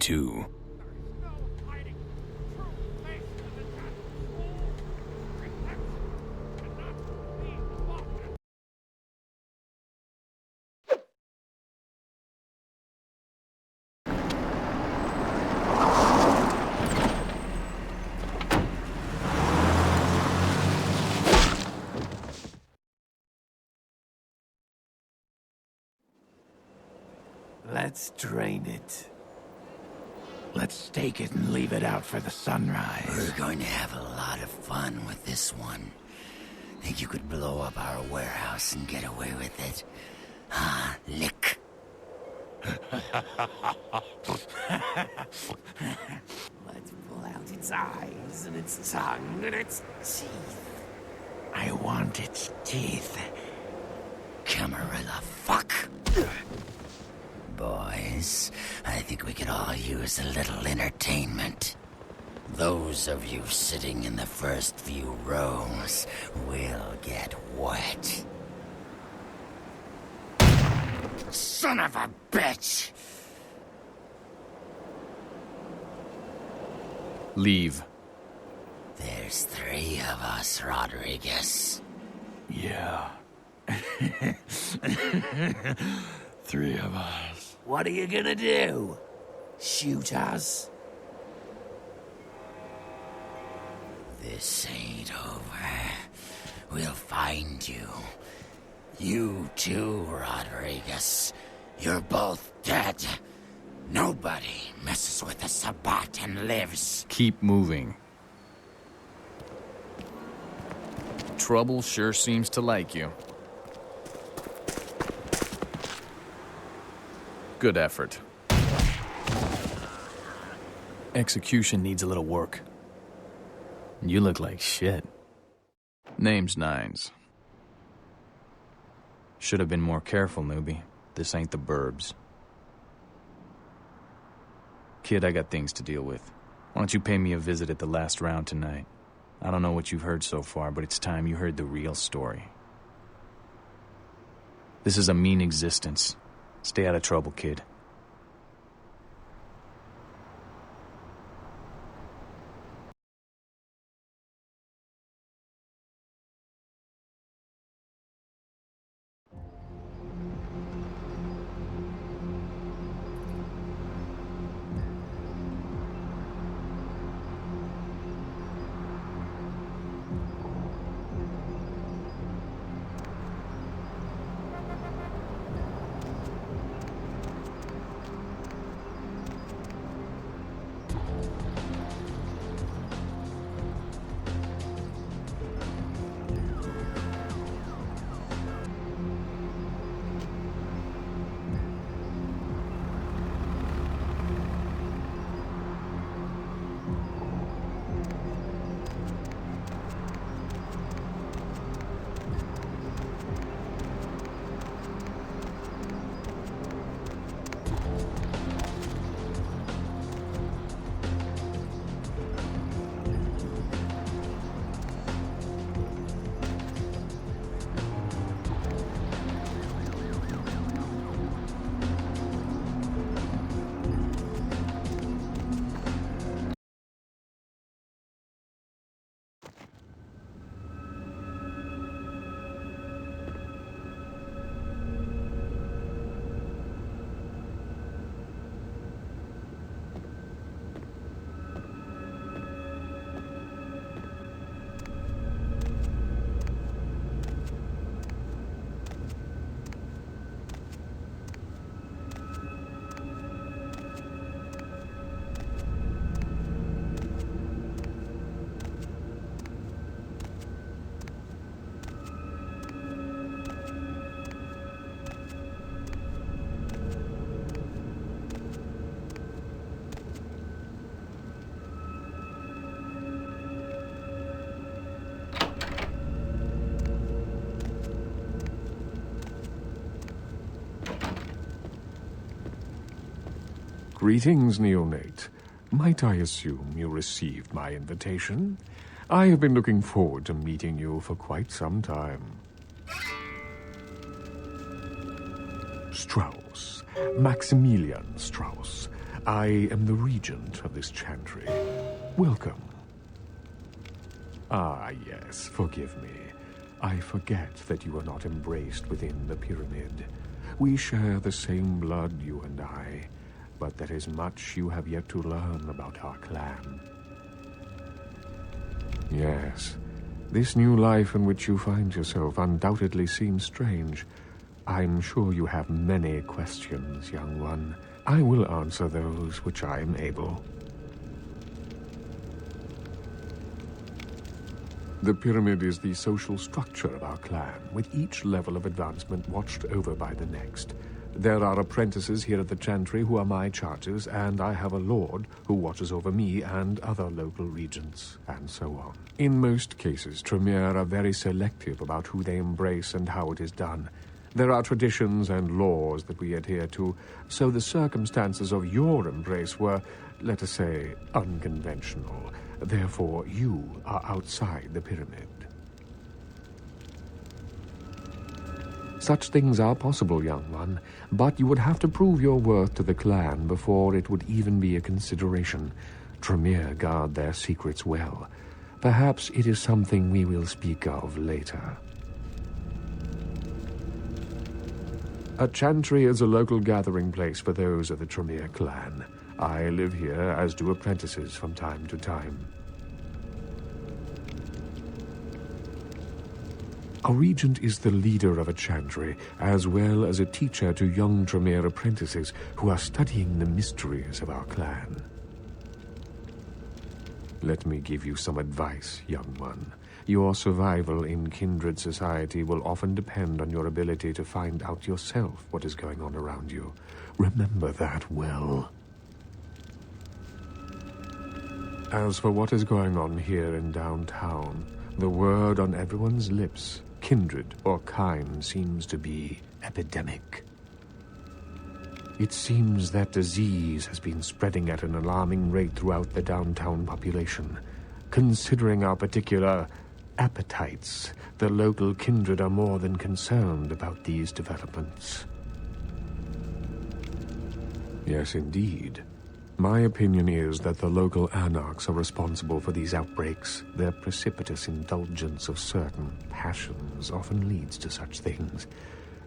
too. Let's drain it. Let's stake it and leave it out for the sunrise. We're going to have a lot of fun with this one. Think you could blow up our warehouse and get away with it? Huh, Lick? Let's pull out its eyes and its tongue and its teeth. I want its teeth. Camarilla fuck. Boys, I think we could all use a little entertainment. Those of you sitting in the first few rows will get wet. Son of a bitch! Leave. There's 3 of us, Rodriguez. Yeah. 3 of us. What are you gonna do? Shoot us? This ain't over. We'll find you. You too, Rodriguez. You're both dead. Nobody messes with the Sabbat and lives. Keep moving. Trouble sure seems to like you. Good effort. Execution needs a little work. You look like shit. Name's Nines. Should have been more careful, newbie. This ain't the burbs. Kid, I got things to deal with. Why don't you pay me a visit at the last round tonight? I don't know what you've heard so far, but it's time you heard the real story. This is a mean existence. Stay out of trouble, kid. Greetings, neonate. Might I assume you received my invitation? I have been looking forward to meeting you for quite some time. Strauss, Maximilian Strauss, I am the regent of this chantry. Welcome. Ah, yes, forgive me. I forget that you are not embraced within the pyramid. We share the same blood, you and I, but there is much you have yet to learn about our clan. Yes, this new life in which you find yourself undoubtedly seems strange. I'm sure you have many questions, young one. I will answer those which I am able. The pyramid is the social structure of our clan, with each level of advancement watched over by the next. There are apprentices here at the chantry who are my charges, and I have a lord who watches over me and other local regents, and so on. In most cases, Tremere are very selective about who they embrace and how it is done. There are traditions and laws that we adhere to, so the circumstances of your embrace were, let us say, unconventional. Therefore, you are outside the pyramid. Such things are possible, young one, but you would have to prove your worth to the clan before it would even be a consideration. Tremere guard their secrets well. Perhaps it is something we will speak of later. A chantry is a local gathering place for those of the Tremere clan. I live here, as do apprentices from time to time. A regent is the leader of a chantry, as well as a teacher to young Tremere apprentices who are studying the mysteries of our clan. Let me give you some advice, young one. Your survival in kindred society will often depend on your ability to find out yourself what is going on around you. Remember that well. As for what is going on here in downtown, the word on everyone's lips, kindred or kind, seems to be epidemic. It seems that disease has been spreading at an alarming rate throughout the downtown population. Considering our particular appetites, the local kindred are more than concerned about these developments. Yes, indeed. My opinion is that the local anarchs are responsible for these outbreaks. Their precipitous indulgence of certain passions often leads to such things.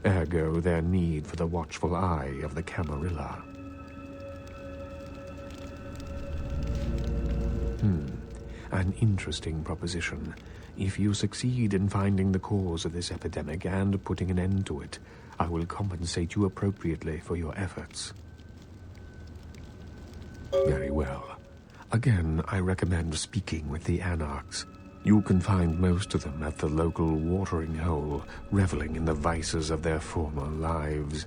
Ergo, their need for the watchful eye of the Camarilla. An interesting proposition. If you succeed in finding the cause of this epidemic and putting an end to it, I will compensate you appropriately for your efforts. Very well. Again, I recommend speaking with the anarchs. You can find most of them at the local watering hole, reveling in the vices of their former lives.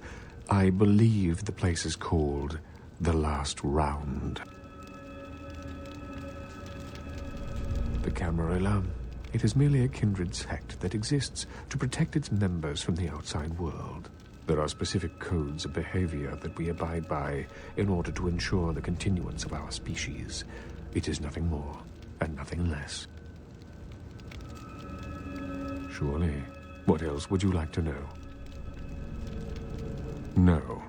I believe the place is called The Last Round. The Camarilla. It is merely a kindred sect that exists to protect its members from the outside world. There are specific codes of behavior that we abide by in order to ensure the continuance of our species. It is nothing more and nothing less. Surely. What else would you like to know? No.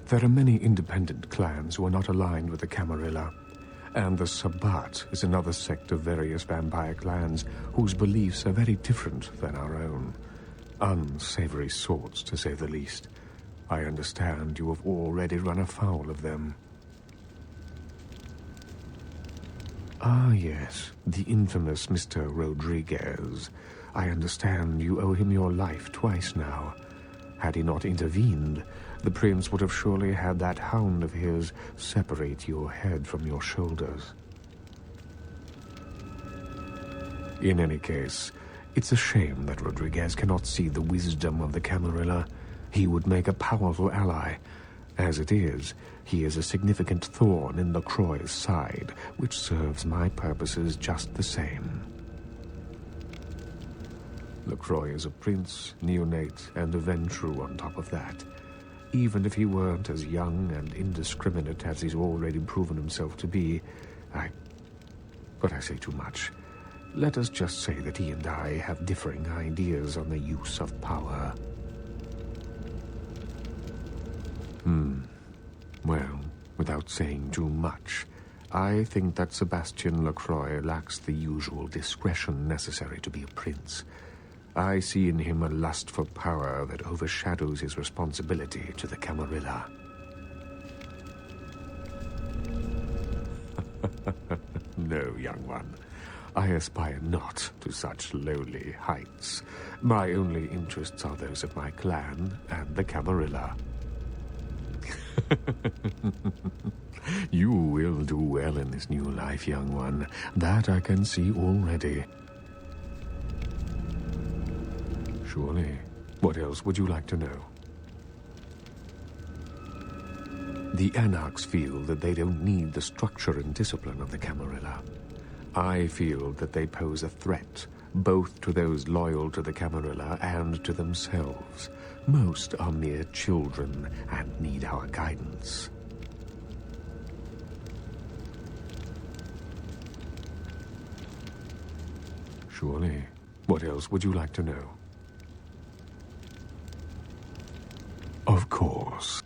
There are many independent clans who are not aligned with the Camarilla. And the Sabbat is another sect of various vampire clans whose beliefs are very different than our own. Unsavory sorts, to say the least. I understand you have already run afoul of them. Ah, yes, the infamous Mr. Rodriguez. I understand you owe him your life twice now. Had he not intervened, the prince would have surely had that hound of his separate your head from your shoulders. In any case, it's a shame that Rodriguez cannot see the wisdom of the Camarilla. He would make a powerful ally. As it is, he is a significant thorn in LaCroix's side, which serves my purposes just the same. LaCroix is a prince, neonate, and a Ventrue on top of that. Even if he weren't as young and indiscriminate as he's already proven himself to be, But I say too much. Let us just say that he and I have differing ideas on the use of power. Well, with without saying too much, I think that Sebastian Lacroix lacks the usual discretion necessary to be a prince. I see in him a lust for power that overshadows his responsibility to the Camarilla. No, young one. I aspire not to such lowly heights. My only interests are those of my clan and the Camarilla. You will do well in this new life, young one. That I can see already. Surely. What else would you like to know? The Anarchs feel that they don't need the structure and discipline of the Camarilla. I feel that they pose a threat, both to those loyal to the Camarilla and to themselves. Most are mere children and need our guidance. Surely. What else would you like to know? Of course.